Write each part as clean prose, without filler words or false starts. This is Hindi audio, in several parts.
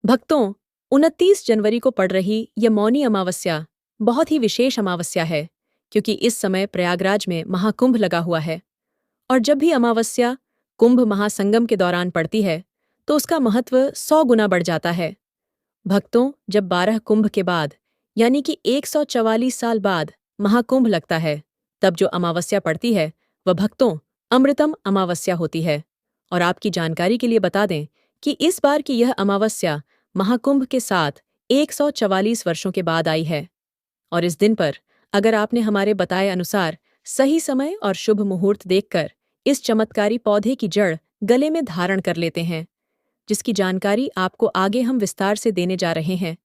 भक्तों, 29 जनवरी को पड़ रही यह मौनी अमावस्या बहुत ही विशेष अमावस्या है, क्योंकि इस समय प्रयागराज में महाकुंभ लगा हुआ है। और जब भी अमावस्या कुंभ महासंगम के दौरान पड़ती है, तो उसका महत्व 100 गुना बढ़ जाता है। भक्तों, जब 12 कुंभ के बाद यानी कि 144 साल बाद महाकुंभ लगता है, तब जो अमावस्या पड़ती है वह भक्तों अमृतम अमावस्या होती है। और आपकी जानकारी के लिए बता दें कि इस बार की यह अमावस्या महाकुंभ के साथ 144 वर्षों के बाद आई है। और इस दिन पर अगर आपने हमारे बताए अनुसार सही समय और शुभ मुहूर्त देखकर इस चमत्कारी पौधे की जड़ गले में धारण कर लेते हैं, जिसकी जानकारी आपको आगे हम विस्तार से देने जा रहे हैं,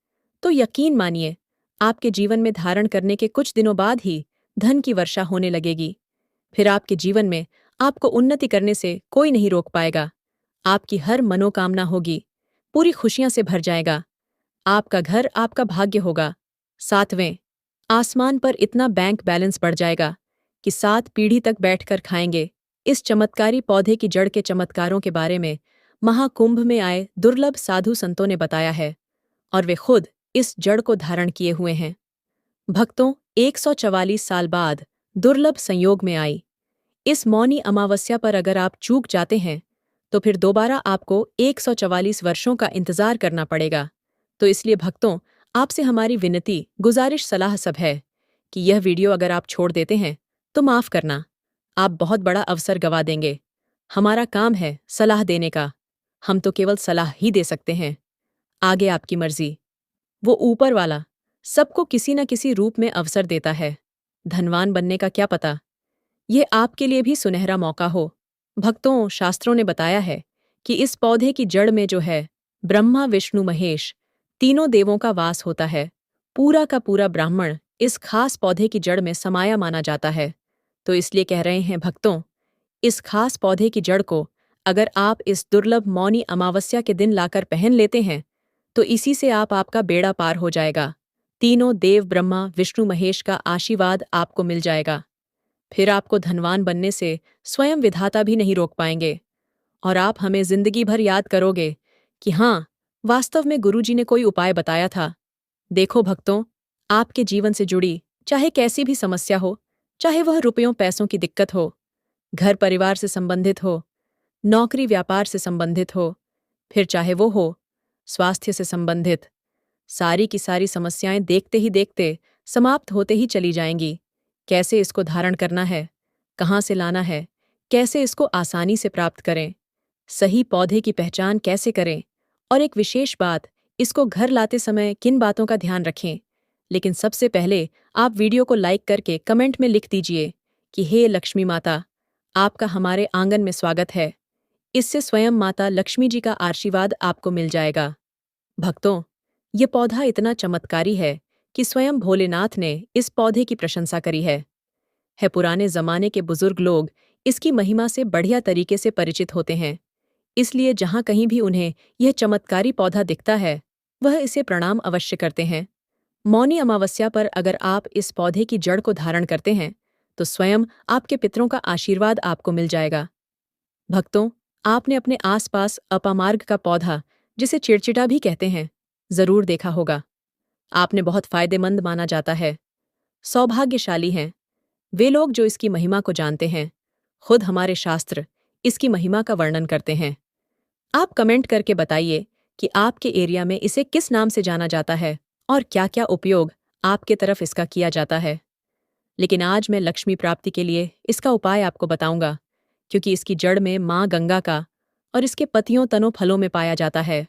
तो यकीन मानिए आपके जीवन में धारण करने के कुछ दिनों बाद ही धन की वर्षा होने लगेगी। फिर आपके जीवन में आपको उन्नति करने से कोई नहीं रोक पाएगा। आपकी हर मनोकामना होगी, पूरी खुशियां से भर जाएगा। आपका घर आपका भाग्य होगा। सातवें, आसमान पर इतना बैंक बैलेंस बढ़ जाएगा कि 7 पीढ़ी तक बैठकर खाएंगे। इस चमत्कारी पौधे की जड़ के चमत्कारों के बारे में महाकुंभ में आए दुर्लभ साधु संतों ने बताया है, और वे खुद इस जड़ को धारण किए हुए हैं। भक्तों, 144 साल बाद दुर्लभ संयोग में आई इस मौनी अमावस्या पर अगर आप चूक जाते हैं, तो फिर दोबारा आपको 144 वर्षों का इंतजार करना पड़ेगा। तो इसलिए भक्तों, आपसे हमारी विनती, गुजारिश, सलाह सब है कि यह वीडियो अगर आप छोड़ देते हैं तो माफ करना, आप बहुत बड़ा अवसर गंवा देंगे। हमारा काम है सलाह देने का, हम तो केवल सलाह ही दे सकते हैं। आगे आपकी मर्जी। वो ऊपर वाला सबको किसी न किसी रूप में अवसर देता है। धनवान बनने का क्या पता, ये आपके लिए भी सुनहरा मौका हो। भक्तों, शास्त्रों ने बताया है कि इस पौधे की जड़ में जो है ब्रह्मा विष्णु महेश तीनों देवों का वास होता है। पूरा का पूरा ब्राह्मण इस खास पौधे की जड़ में समाया माना जाता है। तो इसलिए कह रहे हैं भक्तों, इस खास पौधे की जड़ को अगर आप इस दुर्लभ मौनी अमावस्या के दिन लाकर पहन लेते हैं, तो इसी से आपका बेड़ा पार हो जाएगा। तीनों देव ब्रह्मा विष्णु महेश का आशीर्वाद आपको मिल जाएगा। फिर आपको धनवान बनने से स्वयं विधाता भी नहीं रोक पाएंगे, और आप हमें जिंदगी भर याद करोगे कि हाँ, वास्तव में गुरुजी ने कोई उपाय बताया था। देखो भक्तों, आपके जीवन से जुड़ी चाहे कैसी भी समस्या हो, चाहे वह रुपयों पैसों की दिक्कत हो, घर परिवार से संबंधित हो, नौकरी व्यापार से संबंधित हो, फिर चाहे वो हो स्वास्थ्य से संबंधित, सारी की सारी समस्याएं देखते ही देखते समाप्त होते ही चली जाएंगी। कैसे इसको धारण करना है, कहाँ से लाना है, कैसे इसको आसानी से प्राप्त करें, सही पौधे की पहचान कैसे करें, और एक विशेष बात, इसको घर लाते समय किन बातों का ध्यान रखें। लेकिन सबसे पहले आप वीडियो को लाइक करके कमेंट में लिख दीजिए कि हे लक्ष्मी माता, आपका हमारे आंगन में स्वागत है। इससे स्वयं माता लक्ष्मी जी का आशीर्वाद आपको मिल जाएगा। भक्तों, ये पौधा इतना चमत्कारी है कि स्वयं भोलेनाथ ने इस पौधे की प्रशंसा करी है। पुराने जमाने के बुजुर्ग लोग इसकी महिमा से बढ़िया तरीके से परिचित होते हैं, इसलिए जहां कहीं भी उन्हें यह चमत्कारी पौधा दिखता है, वह इसे प्रणाम अवश्य करते हैं। मौनी अमावस्या पर अगर आप इस पौधे की जड़ को धारण करते हैं, तो स्वयं आपके पितरों का आशीर्वाद आपको मिल जाएगा। भक्तों, आपने अपने आसपास अपामार्ग का पौधा, जिसे चिड़चिटा भी कहते हैं, जरूर देखा होगा। आपने बहुत फायदेमंद माना जाता है। सौभाग्यशाली हैं वे लोग जो इसकी महिमा को जानते हैं। खुद हमारे शास्त्र इसकी महिमा का वर्णन करते हैं। आप कमेंट करके बताइए कि आपके एरिया में इसे किस नाम से जाना जाता है और क्या क्या उपयोग आपके तरफ इसका किया जाता है। लेकिन आज मैं लक्ष्मी प्राप्ति के लिए इसका उपाय आपको बताऊंगा, क्योंकि इसकी जड़ में माँ गंगा का और इसके पतियों तनों फलों में पाया जाता है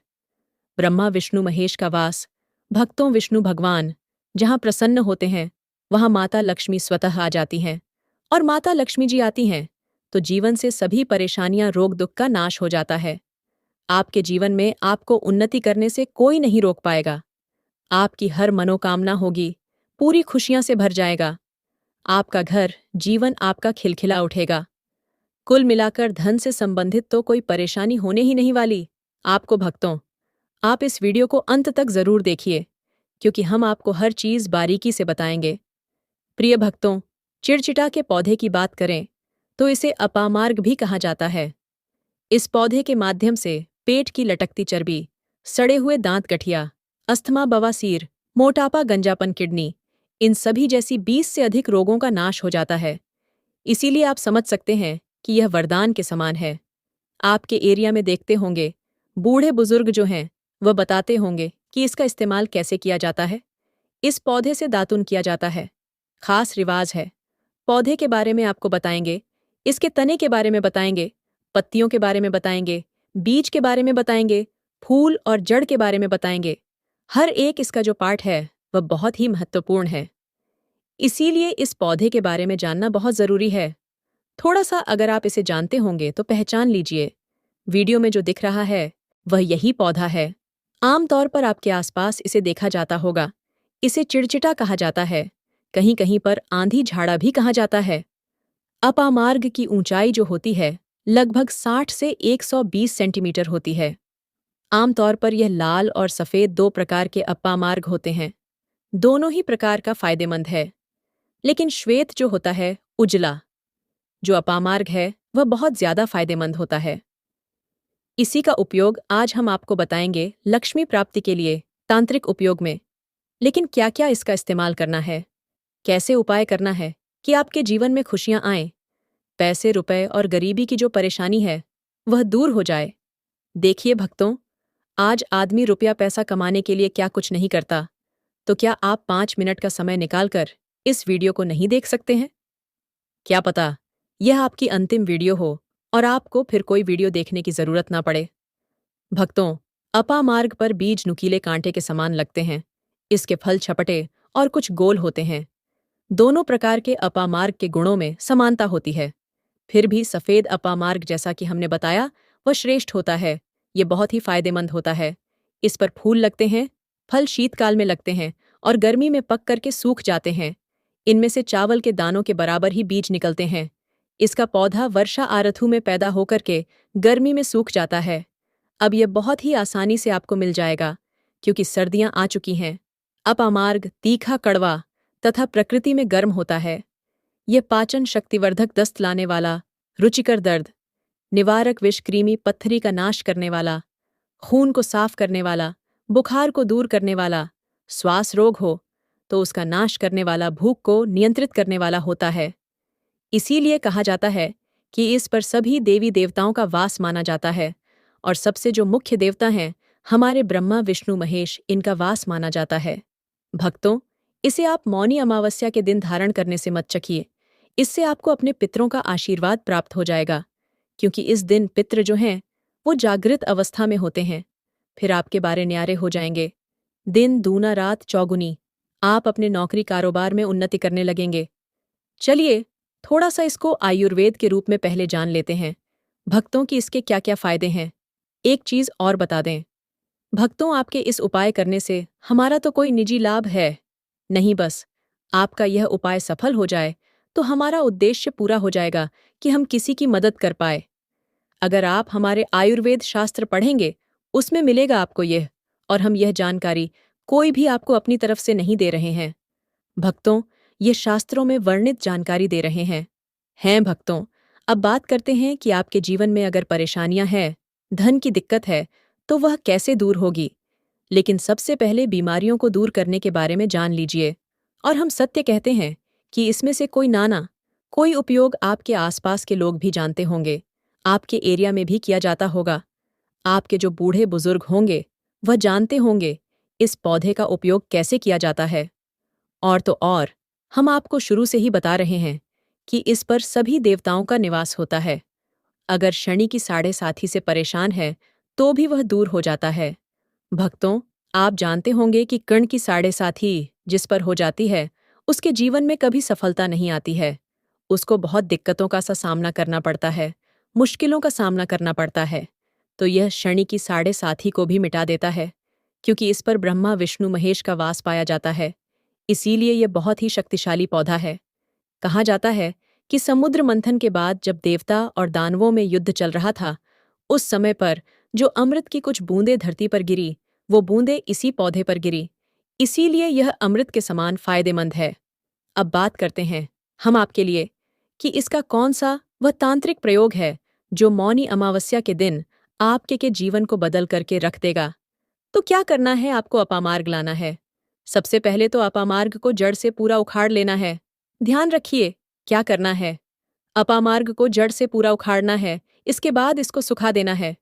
ब्रह्मा विष्णु महेश का वास। भक्तों, विष्णु भगवान जहाँ प्रसन्न होते हैं, वहाँ माता लक्ष्मी स्वतः आ जाती हैं, और माता लक्ष्मी जी आती हैं तो जीवन से सभी परेशानियां रोग दुख का नाश हो जाता है। आपके जीवन में आपको उन्नति करने से कोई नहीं रोक पाएगा। आपकी हर मनोकामना होगी, पूरी खुशियां से भर जाएगा। आपका घर जीवन आपका खिलखिला उठेगा। कुल मिलाकर धन से संबंधित तो कोई परेशानी होने ही नहीं वाली आपको। भक्तों, आप इस वीडियो को अंत तक जरूर देखिए, क्योंकि हम आपको हर चीज बारीकी से बताएंगे। प्रिय भक्तों, चिड़चिटा के पौधे की बात करें तो इसे अपामार्ग भी कहा जाता है। इस पौधे के माध्यम से पेट की लटकती चर्बी, सड़े हुए दांत, गठिया, अस्थमा, बवासीर, मोटापा, गंजापन, किडनी, इन सभी जैसी 20 से अधिक रोगों का नाश हो जाता है। इसीलिए आप समझ सकते हैं कि यह वरदान के समान है। आपके एरिया में देखते होंगे, बूढ़े बुजुर्ग जो हैं वह बताते होंगे कि इसका इस्तेमाल कैसे किया जाता है। इस पौधे से दातुन किया जाता है। खास रिवाज है। पौधे के बारे में आपको बताएंगे, इसके तने के बारे में बताएंगे, पत्तियों के बारे में बताएंगे, बीज के बारे में बताएंगे, फूल और जड़ के बारे में बताएंगे। हर एक इसका जो पार्ट है वह बहुत ही महत्वपूर्ण है। इसीलिए इस पौधे के बारे में जानना बहुत जरूरी है। थोड़ा सा अगर आप इसे जानते होंगे तो पहचान लीजिए। वीडियो में जो दिख रहा है वह यही पौधा है। आमतौर पर आपके आसपास इसे देखा जाता होगा। इसे चिड़चिटा कहा जाता है, कहीं कहीं पर आंधी झाड़ा भी कहा जाता है। अपामार्ग की ऊंचाई जो होती है लगभग 60 से 120 सेंटीमीटर होती है। आमतौर पर यह लाल और सफ़ेद दो प्रकार के अपामार्ग होते हैं। दोनों ही प्रकार का फायदेमंद है, लेकिन श्वेत जो होता है, उजला जो अपामार्ग है, वह बहुत ज्यादा फायदेमंद होता है। इसी का उपयोग आज हम आपको बताएंगे लक्ष्मी प्राप्ति के लिए तांत्रिक उपयोग में। लेकिन क्या क्या इसका इस्तेमाल करना है, कैसे उपाय करना है कि आपके जीवन में खुशियां आएं, पैसे, रुपए और गरीबी की जो परेशानी है वह दूर हो जाए। देखिए भक्तों, आज आदमी रुपया पैसा कमाने के लिए क्या कुछ नहीं करता, तो क्या आप 5 मिनट का समय निकालकर इस वीडियो को नहीं देख सकते हैं? क्या पता यह आपकी अंतिम वीडियो हो और आपको फिर कोई वीडियो देखने की जरूरत ना पड़े। भक्तों, अपामार्ग पर बीज नुकीले कांटे के समान लगते हैं। इसके फल छपटे और कुछ गोल होते हैं। दोनों प्रकार के अपामार्ग के गुणों में समानता होती है। फिर भी सफेद अपामार्ग, जैसा कि हमने बताया, वह श्रेष्ठ होता है। ये बहुत ही फायदेमंद होता है। इस पर फूल लगते हैं, फल शीतकाल में लगते हैं और गर्मी में पक करके सूख जाते हैं। इनमें से चावल के दानों के बराबर ही बीज निकलते हैं। इसका पौधा वर्षा आरथू में पैदा होकर के गर्मी में सूख जाता है। अब यह बहुत ही आसानी से आपको मिल जाएगा, क्योंकि सर्दियां आ चुकी हैं। अपामार्ग तीखा, कड़वा तथा प्रकृति में गर्म होता है। यह पाचन शक्तिवर्धक, दस्त लाने वाला, रुचिकर, दर्द निवारक, विष, कृमि, पत्थरी का नाश करने वाला, खून को साफ करने वाला, बुखार को दूर करने वाला, श्वास रोग हो तो उसका नाश करने वाला, भूख को नियंत्रित करने वाला होता है। इसीलिए कहा जाता है कि इस पर सभी देवी देवताओं का वास माना जाता है, और सबसे जो मुख्य देवता हैं, हमारे ब्रह्मा, विष्णु, महेश, इनका वास माना जाता है। भक्तों, इसे आप मौनी अमावस्या के दिन धारण करने से मत चखिए। इससे आपको अपने पितरों का आशीर्वाद प्राप्त हो जाएगा, क्योंकि इस दिन पितृ जो हैं वो जागृत अवस्था में होते हैं। फिर आपके बारे न्यारे हो जाएंगे। दिन दूना, रात चौगुनी। आप अपने नौकरी कारोबार में उन्नति करने लगेंगे। चलिए थोड़ा सा इसको आयुर्वेद के रूप में पहले जान लेते हैं, भक्तों की इसके क्या क्या फायदे हैं। एक चीज और बता दें भक्तों, आपके इस उपाय करने से हमारा तो कोई निजी लाभ है नहीं, बस आपका यह उपाय सफल हो जाए तो हमारा उद्देश्य पूरा हो जाएगा कि हम किसी की मदद कर पाए। अगर आप हमारे आयुर्वेद शास्त्र पढ़ेंगे, उसमें मिलेगा आपको यह, और हम यह जानकारी कोई भी आपको अपनी तरफ से नहीं दे रहे हैं। भक्तों, ये शास्त्रों में वर्णित जानकारी दे रहे हैं भक्तों। अब बात करते हैं कि आपके जीवन में अगर परेशानियां हैं, धन की दिक्कत है, तो वह कैसे दूर होगी। लेकिन सबसे पहले बीमारियों को दूर करने के बारे में जान लीजिए। और हम सत्य कहते हैं कि इसमें से कोई उपयोग आपके आसपास के लोग भी जानते होंगे, आपके एरिया में भी किया जाता होगा। आपके जो बूढ़े बुजुर्ग होंगे वह जानते होंगे इस पौधे का उपयोग कैसे किया जाता है। और तो और, हम आपको शुरू से ही बता रहे हैं कि इस पर सभी देवताओं का निवास होता है। अगर शनि की साढ़े साथी से परेशान है तो भी वह दूर हो जाता है। भक्तों, आप जानते होंगे कि कर्ण की साढ़े साथी जिस पर हो जाती है, उसके जीवन में कभी सफलता नहीं आती है। उसको बहुत दिक्कतों का सा सामना करना पड़ता है, मुश्किलों का सामना करना पड़ता है। तो यह शनि की साढ़े साथी को भी मिटा देता है, क्योंकि इस पर ब्रह्मा, विष्णु, महेश का वास पाया जाता है। इसीलिए यह बहुत ही शक्तिशाली पौधा है। कहा जाता है कि समुद्र मंथन के बाद जब देवता और दानवों में युद्ध चल रहा था, उस समय पर जो अमृत की कुछ बूंदें धरती पर गिरी, वो बूंदें इसी पौधे पर गिरी। इसीलिए यह अमृत के समान फायदेमंद है। अब बात करते हैं हम आपके लिए कि इसका कौन सा वह तांत्रिक प्रयोग है जो मौनी अमावस्या के दिन आपके के जीवन को बदल करके रख देगा। तो क्या करना है? आपको अपामार्ग लाना है। सबसे पहले तो अपामार्ग को जड़ से पूरा उखाड़ लेना है। ध्यान रखिए, क्या करना है? अपामार्ग को जड़ से पूरा उखाड़ना है, इसके बाद इसको सुखा देना है।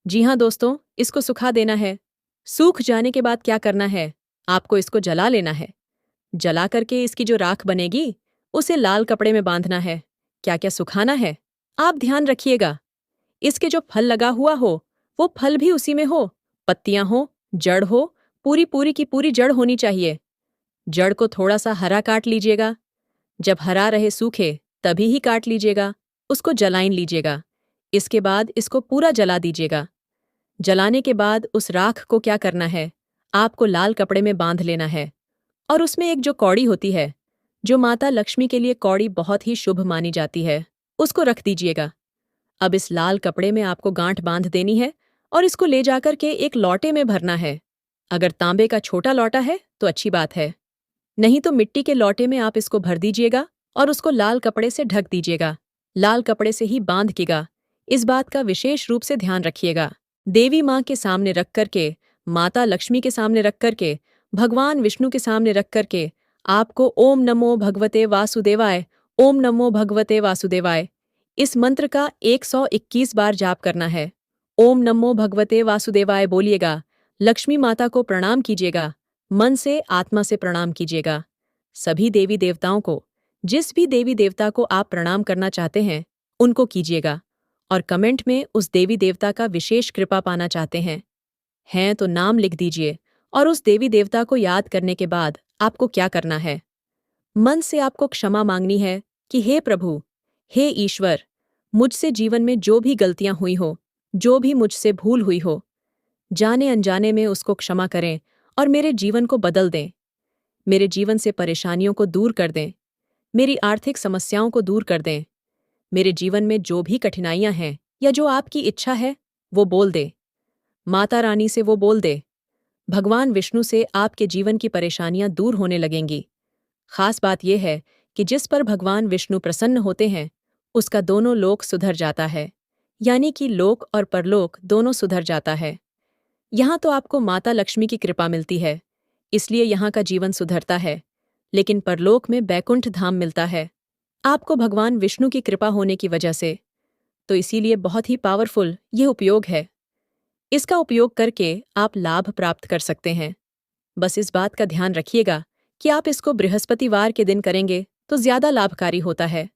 जी हाँ दोस्तों, इसको सुखा देना है। सूख जाने के बाद क्या करना है? आपको इसको जला लेना है। जला करके इसकी जो राख बनेगी, उसे लाल कपड़े में बांधना है। क्या क्या सुखाना है? आप ध्यान रखिएगा। इसके जो फल लगा हुआ हो, वो फल भी उसी में हो, पत्तियां हो, जड़ हो, पूरी पूरी की पूरी जड़ होनी चाहिए। जड़ को थोड़ा सा हरा काट लीजिएगा। जब हरा रहे सूखे, तभी ही काट लीजिएगा। उसको जलाइन लीजिएगा। इसके बाद इसको पूरा जला दीजिएगा। जलाने के बाद उस राख को क्या करना है? आपको लाल कपड़े में बांध लेना है। और उसमें एक जो कौड़ी होती है, जो माता लक्ष्मी के लिए कौड़ी बहुत ही शुभ मानी जाती है, उसको रख दीजिएगा। अब इस लाल कपड़े में आपको गांठ बांध देनी है और इसको ले जाकर के एक लौटे में भरना है। अगर तांबे का छोटा लौटा है तो अच्छी बात है, नहीं तो मिट्टी के लौटे में आप इसको भर दीजिएगा और उसको लाल कपड़े से ढक दीजिएगा। लाल कपड़े से ही बांध केगा। इस बात का विशेष रूप से ध्यान रखिएगा। देवी माँ के सामने रख करके, माता लक्ष्मी के सामने रख करके, भगवान विष्णु के सामने रख करके आपको ओम नमो भगवते वासुदेवाय, ओम नमो भगवते वासुदेवाय इस मंत्र का 121 बार जाप करना है। ओम नमो भगवते वासुदेवाय बोलिएगा। लक्ष्मी माता को प्रणाम कीजिएगा। मन से, आत्मा से प्रणाम कीजिएगा। सभी देवी देवताओं को, जिस भी देवी देवता को आप प्रणाम करना चाहते हैं, उनको कीजिएगा। और कमेंट में उस देवी देवता का विशेष कृपा पाना चाहते हैं तो नाम लिख दीजिए। और उस देवी देवता को याद करने के बाद आपको क्या करना है? मन से आपको क्षमा मांगनी है कि हे प्रभु, हे ईश्वर, मुझसे जीवन में जो भी गलतियां हुई हो, जो भी मुझसे भूल हुई हो, जाने अनजाने में उसको क्षमा करें और मेरे जीवन को बदल दें। मेरे जीवन से परेशानियों को दूर कर दें। मेरी आर्थिक समस्याओं को दूर कर दें। मेरे जीवन में जो भी कठिनाइयां हैं या जो आपकी इच्छा है, वो बोल दे। माता रानी से वो बोल दे। भगवान विष्णु से आपके जीवन की परेशानियां दूर होने लगेंगी। खास बात यह है कि जिस पर भगवान विष्णु प्रसन्न होते हैं, उसका दोनों लोक सुधर जाता है, यानी कि लोक और परलोक दोनों सुधर जाता है। यहाँ तो आपको माता लक्ष्मी की कृपा मिलती है, इसलिए यहाँ का जीवन सुधरता है, लेकिन परलोक में बैकुंठ धाम मिलता है आपको भगवान विष्णु की कृपा होने की वजह से। तो इसीलिए बहुत ही पावरफुल ये उपयोग है। इसका उपयोग करके आप लाभ प्राप्त कर सकते हैं। बस इस बात का ध्यान रखिएगा कि आप इसको बृहस्पतिवार के दिन करेंगे तो ज्यादा लाभकारी होता है।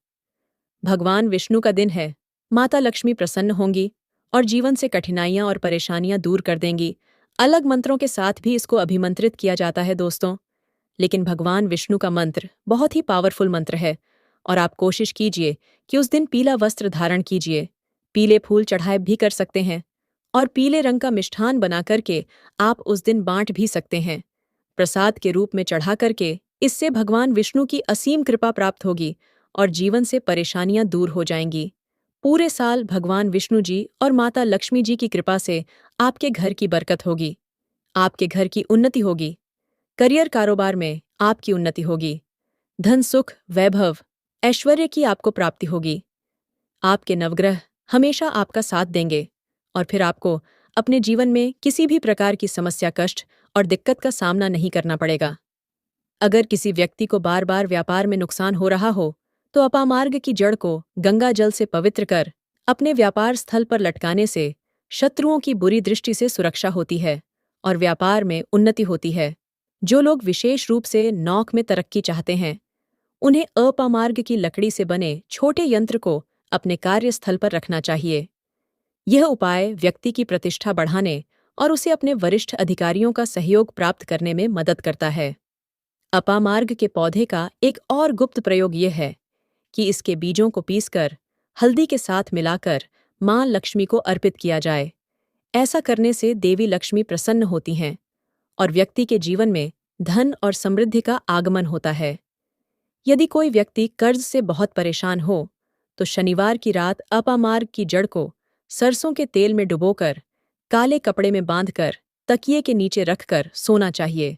भगवान विष्णु का दिन है, माता लक्ष्मी प्रसन्न होंगी और जीवन से कठिनाइयां और परेशानियां दूर कर देंगी। अलग मंत्रों के साथ भी इसको अभिमंत्रित किया जाता है दोस्तों, लेकिन भगवान विष्णु का मंत्र बहुत ही पावरफुल मंत्र है। और आप कोशिश कीजिए कि उस दिन पीला वस्त्र धारण कीजिए। पीले फूल चढ़ाए भी कर सकते हैं और पीले रंग का मिष्ठान बना करके आप उस दिन बांट भी सकते हैं प्रसाद के रूप में चढ़ा करके। इससे भगवान विष्णु की असीम कृपा प्राप्त होगी और जीवन से परेशानियां दूर हो जाएंगी। पूरे साल भगवान विष्णु जी और माता लक्ष्मी जी की कृपा से आपके घर की बरकत होगी, आपके घर की उन्नति होगी, करियर कारोबार में आपकी उन्नति होगी, धन सुख वैभव ऐश्वर्य की आपको प्राप्ति होगी। आपके नवग्रह हमेशा आपका साथ देंगे और फिर आपको अपने जीवन में किसी भी प्रकार की समस्या, कष्ट और दिक्कत का सामना नहीं करना पड़ेगा। अगर किसी व्यक्ति को बार बार व्यापार में नुकसान हो रहा हो, तो अपामार्ग की जड़ को गंगा जल से पवित्र कर अपने व्यापार स्थल पर लटकाने से शत्रुओं की बुरी दृष्टि से सुरक्षा होती है और व्यापार में उन्नति होती है। जो लोग विशेष रूप से नौक में तरक्की चाहते हैं, उन्हें अपामार्ग की लकड़ी से बने छोटे यंत्र को अपने कार्यस्थल पर रखना चाहिए। यह उपाय व्यक्ति की प्रतिष्ठा बढ़ाने और उसे अपने वरिष्ठ अधिकारियों का सहयोग प्राप्त करने में मदद करता है। अपामार्ग के पौधे का एक और गुप्त प्रयोग यह है कि इसके बीजों को पीसकर हल्दी के साथ मिलाकर मां लक्ष्मी को अर्पित किया जाए। ऐसा करने से देवी लक्ष्मी प्रसन्न होती हैं और व्यक्ति के जीवन में धन और समृद्धि का आगमन होता है। यदि कोई व्यक्ति कर्ज से बहुत परेशान हो, तो शनिवार की रात अपामार्ग की जड़ को सरसों के तेल में डुबोकर काले कपड़े में बांधकर तकिए के नीचे रखकर सोना चाहिए।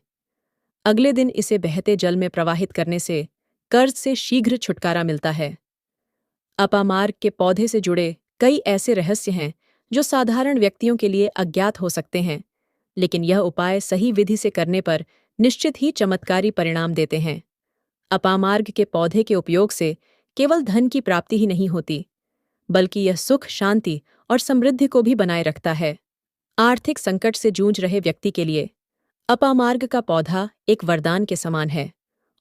अगले दिन इसे बहते जल में प्रवाहित करने से कर्ज से शीघ्र छुटकारा मिलता है। अपामार्ग के पौधे से जुड़े कई ऐसे रहस्य हैं जो साधारण व्यक्तियों के लिए अज्ञात हो सकते हैं, लेकिन यह उपाय सही विधि से करने पर निश्चित ही चमत्कारी परिणाम देते हैं। अपामार्ग के पौधे के उपयोग से केवल धन की प्राप्ति ही नहीं होती, बल्कि यह सुख, शांति और समृद्धि को भी बनाए रखता है। आर्थिक संकट से जूझ रहे व्यक्ति के लिए अपामार्ग का पौधा एक वरदान के समान है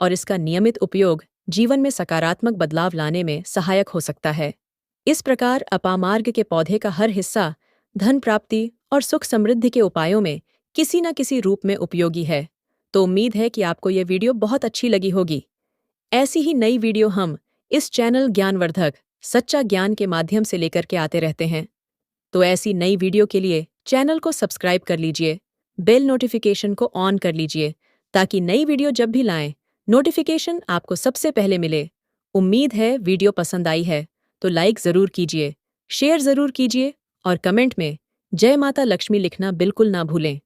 और इसका नियमित उपयोग जीवन में सकारात्मक बदलाव लाने में सहायक हो सकता है। इस प्रकार अपामार्ग के पौधे का हर हिस्सा धन प्राप्ति और सुख समृद्धि के उपायों में किसी न किसी रूप में उपयोगी है। तो उम्मीद है कि आपको यह वीडियो बहुत अच्छी लगी होगी। ऐसी ही नई वीडियो हम इस चैनल ज्ञानवर्धक सच्चा ज्ञान के माध्यम से लेकर के आते रहते हैं। तो ऐसी नई वीडियो के लिए चैनल को सब्सक्राइब कर लीजिए, बेल नोटिफिकेशन को ऑन कर लीजिए ताकि नई वीडियो जब भी लाएं नोटिफिकेशन आपको सबसे पहले मिले। उम्मीद है वीडियो पसंद आई है तो लाइक ज़रूर कीजिए, शेयर ज़रूर कीजिए और कमेंट में जय माता लक्ष्मी लिखना बिल्कुल ना भूलें।